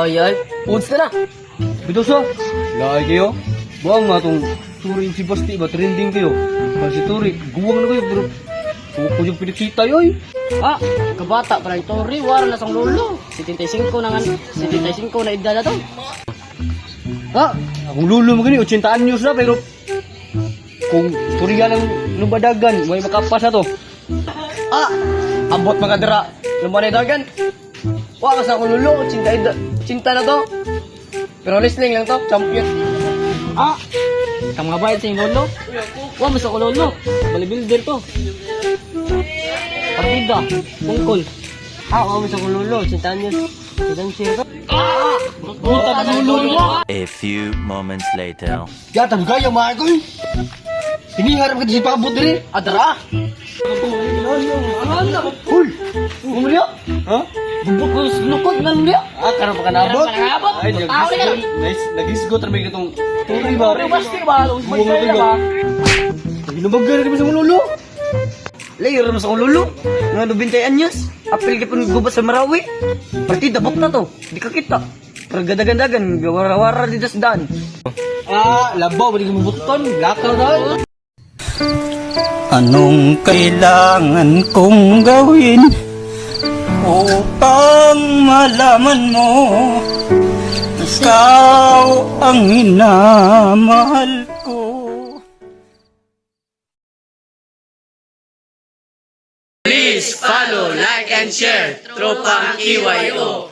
Ay, ay. Puds na na. Ito sa, laay kayo. Buang nga itong Turi si Basti ba, trending kayo. Kasi Turi, guwang na kayo, pero suko yung pinikita yoy. Ah, kabata pa lang Tori, wala na sang lolo. 75 na nga, 75 na edad na to. Ha? Akong lulo mo gani, 80 anyos na, pero kung Turi nga lang lumadagan, may makapas na to. Ah, abot mga dira. Lumanidagan. Wala sa akong lolo, cinta na to. Pero listening lang to, champion. Ah, kang mga bayad sa yung lolo. Wala mas ako lolo. Bodybuilder to. Partida, tungkol. Ah, wala mas ako lolo, cinta niya. Cinta to. Ah, buta na lolo mo. A few moments later. Yatang gaya mga ko eh. Hiniharap ka si Pabot din. Adara. Uy! Umulyo? Ha? Bubuk ko lukod man dia. Ah, karang pa ka nabot? Nabot. Ay, Tawa ka. nagisgot rin ba itong Turi ba? Pero basti ba? Buwang na ba? Ginubagay na sa kong lolo. Layer mo sa kong lolo. Nga 90 anyos. Apil ka pang gubat sa Marawi. Partida bok na to. Di ka kita. Pero gadagan-dagan. Gawara-wara dito sa daan. Ah, labaw, balik mo bukton. Lakaw na. Anong kailangan kong gawin upang malaman mo ikaw ang minamahal ko? Please follow, like, and share Tropang EYO.